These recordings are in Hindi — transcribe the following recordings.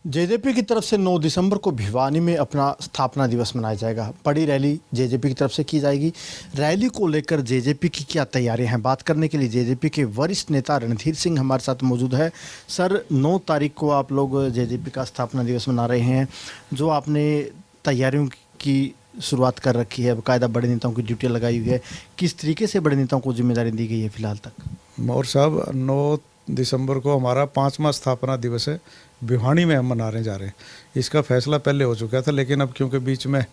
जेजेपी की तरफ से 9 दिसंबर को भिवानी में अपना स्थापना दिवस मनाया जाएगा। बड़ी रैली जेजेपी की तरफ से की जाएगी। रैली को लेकर जेजेपी की क्या तैयारियां हैं, बात करने के लिए जेजेपी के वरिष्ठ नेता रणधीर सिंह हमारे साथ मौजूद है। सर, 9 तारीख को आप लोग जेजेपी का स्थापना दिवस मना रहे हैं, जो आपने तैयारियों की शुरुआत कर रखी है, बाकायदा बड़े नेताओं की ड्यूटी लगाई हुई है, किस तरीके से बड़े नेताओं को जिम्मेदारी दी गई है फिलहाल तक? मौर्य साहब, 9 दिसंबर को हमारा 5वां स्थापना दिवस है। भिवानी में हम मनाने जा रहे हैं। इसका फैसला पहले हो चुका था, लेकिन अब क्योंकि बीच में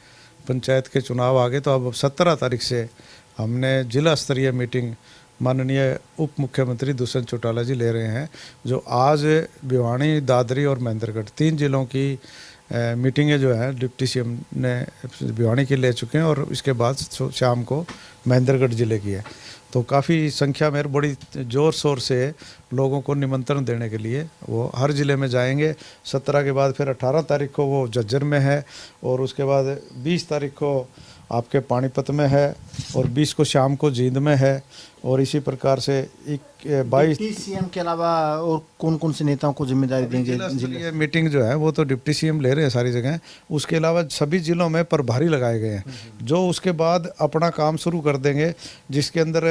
पंचायत के चुनाव आ गए, तो अब 17 तारीख से हमने जिला स्तरीय मीटिंग माननीय उप मुख्यमंत्री दुष्यंत चौटाला जी ले रहे हैं, जो आज भिवानी, दादरी और महेंद्रगढ़ 3 जिलों की मीटिंगें जो है डिप्टी सीएम ने भिवानी की ले चुके हैं, और इसके बाद शाम को महेंद्रगढ़ जिले की है। तो काफ़ी संख्या में बड़ी ज़ोर शोर से लोगों को निमंत्रण देने के लिए वो हर ज़िले में जाएंगे। 17 के बाद फिर 18 तारीख को वो झज्जर में है, और उसके बाद 20 तारीख को आपके पानीपत में है, और 20 को शाम को जींद में है, और इसी प्रकार से 22 सीएम के अलावा और कौन कौन से नेताओं को जिम्मेदारी देंगे? ये मीटिंग जो है वो तो डिप्टी सीएम ले रहे हैं सारी जगह। उसके अलावा सभी जिलों में प्रभारी लगाए गए हैं, जो उसके बाद अपना काम शुरू कर देंगे, जिसके अंदर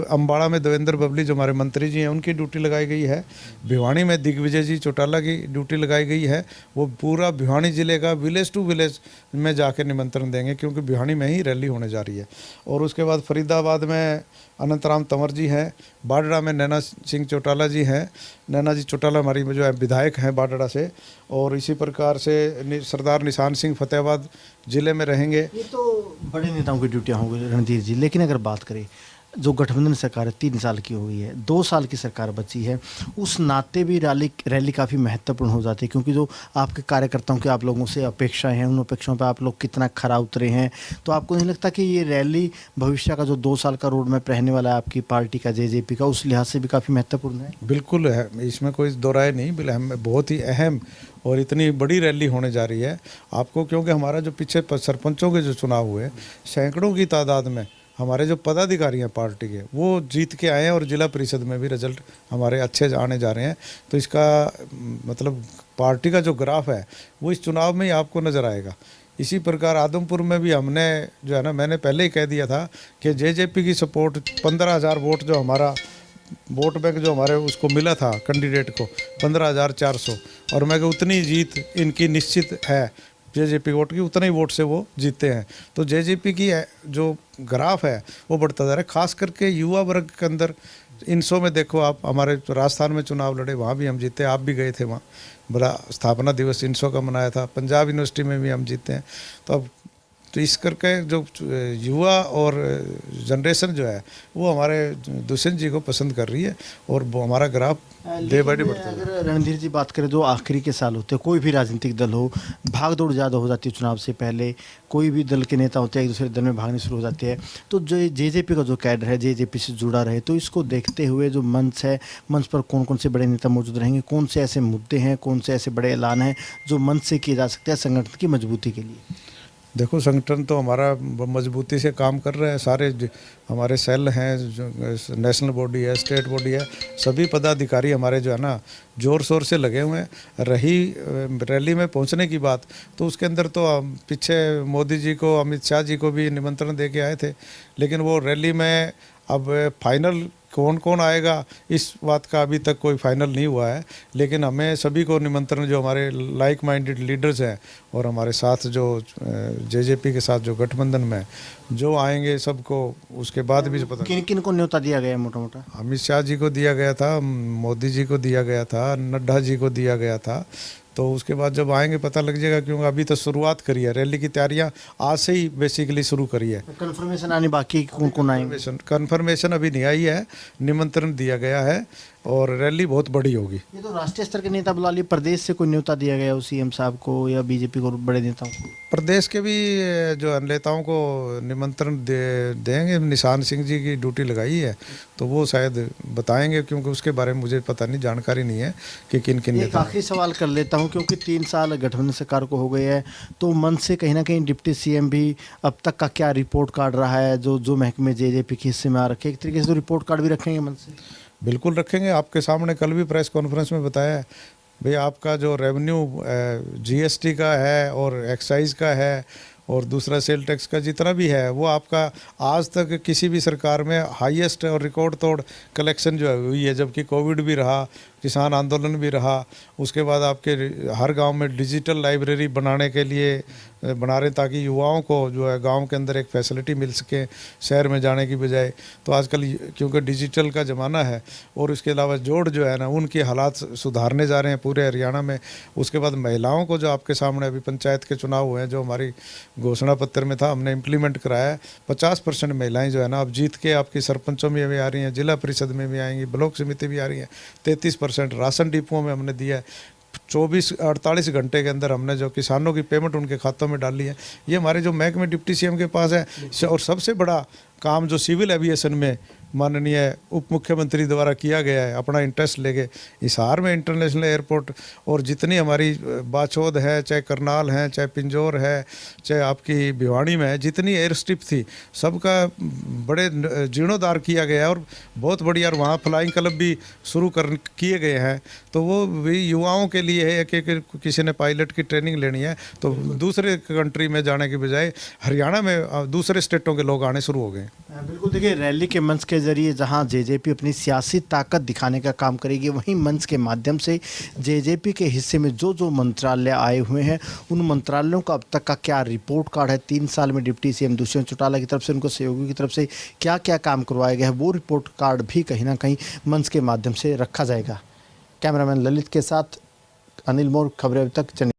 अम्बाड़ा में देवेंद्र बबली जो हमारे मंत्री जी हैं उनकी ड्यूटी लगाई गई है। भिवानी में दिग्विजय जी चौटाला की ड्यूटी लगाई गई है। वो पूरा भिवानी जिले का विलेज टू विलेज में जाकर निमंत्रण देंगे, क्योंकि भिवानी में ही रैली होने जा रही है। और उसके बाद फरीदाबाद में अनंतराम तंवर जी हैं, बाडड़ा में नैना सिंह चौटाला जी हैं। नैना जी चौटाला हमारी जो है विधायक हैं बाडड़ा से, और इसी प्रकार से सरदार निशान सिंह फतेहाबाद जिले में रहेंगे। ये तो बड़े नेताओं की ड्यूटियाँ होंगी रणधीर जी, लेकिन अगर बात करें जो गठबंधन सरकार है 3 साल की हो गई है, 2 साल की सरकार बची है, उस नाते भी रैली काफ़ी महत्वपूर्ण हो जाती है, क्योंकि जो आपके कार्यकर्ताओं की आप लोगों से अपेक्षाएं हैं, उन अपेक्षाओं पर आप लोग कितना खरा उतरे हैं। तो आपको नहीं लगता कि ये रैली भविष्य का जो 2 साल का रोड मैप रहने वाला है आपकी पार्टी का, जेजेपी का, उस लिहाज से भी काफ़ी महत्वपूर्ण है? बिल्कुल है, इसमें कोई दो राय नहीं। बहुत ही अहम और इतनी बड़ी रैली होने जा रही है आपको, क्योंकि हमारा जो पीछे सरपंचों के जो चुनाव हुए, सैकड़ों की तादाद में हमारे जो पदाधिकारी हैं पार्टी के, वो जीत के आए हैं, और जिला परिषद में भी रिजल्ट हमारे अच्छे आने जा रहे हैं। तो इसका मतलब पार्टी का जो ग्राफ है वो इस चुनाव में ही आपको नज़र आएगा। इसी प्रकार आदमपुर में भी हमने जो है ना, मैंने पहले ही कह दिया था कि जेजेपी की सपोर्ट 15,000 वोट जो हमारा वोट बैंक जो हमारे उसको मिला था कैंडिडेट को 15,400, और मैं उतनी जीत इनकी निश्चित है। जेजेपी वोट की उतना ही वोट से वो जीतते हैं। तो जेजेपी की जो ग्राफ है वो बढ़ता जा रहा है, खास करके युवा वर्ग के अंदर। इनसो में देखो आप, हमारे राजस्थान में चुनाव लड़े, वहाँ भी हम जीते, आप भी गए थे वहाँ, बड़ा स्थापना दिवस इनसो का मनाया था। पंजाब यूनिवर्सिटी में भी हम जीते हैं। तो इस करके जो युवा और जनरेशन जो है वो हमारे दुष्यंत जी को पसंद कर रही है, और वो हमारा ग्राफ डे बाई डे बढ़ता है। अगर रणधीर जी बात करें, जो आखिरी के साल होते हैं, कोई भी राजनीतिक दल हो, भाग दौड़ ज़्यादा हो जाती है चुनाव से पहले, कोई भी दल के नेता होते हैं एक दूसरे दल में भागने शुरू हो जाते हैं। तो जो जेजेपी का जो कैडर है जेजेपी से जुड़ा रहे, तो इसको देखते हुए जो मंच है, मंच पर कौन कौन से बड़े नेता मौजूद रहेंगे, कौन से ऐसे मुद्दे हैं, कौन से ऐसे बड़े ऐलान हैं जो मंच से किए जा सकते हैं संगठन की मजबूती के लिए? देखो, संगठन तो हमारा मजबूती से काम कर रहे हैं। सारे हमारे सेल हैं, जो नेशनल बॉडी है, स्टेट बॉडी है, सभी पदाधिकारी हमारे जो है ना ज़ोर शोर से लगे हुए हैं। रही रैली में पहुंचने की बात, तो उसके अंदर तो पीछे मोदी जी को, अमित शाह जी को भी निमंत्रण दे के आए थे, लेकिन वो रैली में अब फाइनल कौन कौन आएगा इस बात का अभी तक कोई फाइनल नहीं हुआ है। लेकिन हमें सभी को निमंत्रण, जो हमारे लाइक माइंडेड लीडर्स हैं और हमारे साथ जो जेजेपी के साथ जो गठबंधन में जो आएंगे, सबको उसके बाद भी पता। किन किन को न्योता दिया गया है? मोटा मोटा अमित शाह जी को दिया गया था, मोदी जी को दिया गया था, नड्डा जी को दिया गया था। तो उसके बाद जब आएंगे पता लग जाएगा, क्योंकि अभी तो शुरुआत करी है, रैली की तैयारियां आज से ही बेसिकली शुरू करी है। कंफर्मेशन आने बाकी, कौन कौन आएंगे? कंफर्मेशन अभी नहीं आई है, निमंत्रण दिया गया है, और रैली बहुत बड़ी होगी। ये तो राष्ट्रीय स्तर के नेता बुला लिए, प्रदेश से कोई न्योता दिया गया हो सीएम साहब को या बीजेपी को, बड़े नेताओं को? प्रदेश के भी जो नेताओं को निमंत्रण देंगे। निशान सिंह जी की ड्यूटी लगाई है, तो वो शायद बताएंगे, क्योंकि उसके बारे में मुझे पता नहीं, जानकारी नहीं है कि किन किन नेता। आखिरी सवाल कर लेता हूं, क्योंकि 3 साल गठबंधन सरकार को हो गए हैं, तो मन से कहीं ना कहीं डिप्टी सीएम भी अब तक का क्या रिपोर्ट कार्ड रहा है, जो महकमे जेजेपी के हिस्से में आ रखे, एक तरीके से तो रिपोर्ट कार्ड भी रखेंगे मन से? बिल्कुल रखेंगे। आपके सामने कल भी प्रेस कॉन्फ्रेंस में बताया है भाई आपका जो रेवेन्यू जीएसटी का है और एक्साइज का है और दूसरा सेल टैक्स का जितना भी है वो आपका आज तक किसी भी सरकार में हाईएस्ट और रिकॉर्ड तोड़ कलेक्शन जो है हुई है, जबकि कोविड भी रहा, किसान आंदोलन भी रहा, उसके बाद आपके हर गांव में डिजिटल लाइब्रेरी बनाने के लिए बना रहे ताकि युवाओं को जो है गांव के अंदर एक फैसिलिटी मिल सके शहर में जाने की बजाय। तो आजकल क्योंकि डिजिटल का ज़माना है और इसके अलावा जोड़ जो है ना उनके हालात सुधारने जा रहे हैं पूरे हरियाणा में। उसके बाद महिलाओं को जो आपके सामने अभी पंचायत के चुनाव हुए हैं जो हमारी घोषणा पत्र में था हमने इम्प्लीमेंट कराया है। 50% महिलाएं जो है ना अब जीत के आपकी सरपंचों में भी आ रही हैं, जिला परिषद में भी आएंगी, ब्लॉक समिति भी आ रही है। 33% राशन डिपुओं में हमने दिया है। 48 घंटे के अंदर हमने जो किसानों की पेमेंट उनके खातों में डाली है। ये हमारे जो महकमे डिप्टी सीएम के पास है। और सबसे बड़ा काम जो सिविल एविएशन में माननीय उप मुख्यमंत्री द्वारा किया गया है अपना इंटरेस्ट लेके, हिसार में इंटरनेशनल एयरपोर्ट और जितनी हमारी बाचौद है, चाहे करनाल है, चाहे पिंजौर है, चाहे आपकी भिवानी में है, जितनी एयर स्ट्रिप थी सबका बड़े जीर्णोद्धार किया गया है और बहुत बढ़िया। और वहाँ फ्लाइंग क्लब भी शुरू किए गए हैं। तो वो भी युवाओं के लिए है कि किसी ने पायलट की ट्रेनिंग लेनी है तो दूसरे कंट्री में जाने के बजाय हरियाणा में दूसरे स्टेटों के लोग आने शुरू हो गए। बिल्कुल, देखिए रैली के मंच के जरिए जहां जेजेपी अपनी सियासी ताकत दिखाने का काम करेगी, वहीं मंच के माध्यम से जेजेपी के हिस्से में जो जो मंत्रालय आए हुए हैं उन मंत्रालयों का अब तक का क्या रिपोर्ट कार्ड है, 3 साल में डिप्टी सीएम दुष्यंत चौटाला की तरफ से उनको सहयोगी की तरफ से क्या क्या काम करवाया गया है, वो रिपोर्ट कार्ड भी कहीं ना कहीं मंच के माध्यम से रखा जाएगा। कैमरामैन ललित के साथ अनिल मोर, खबरें अब तक।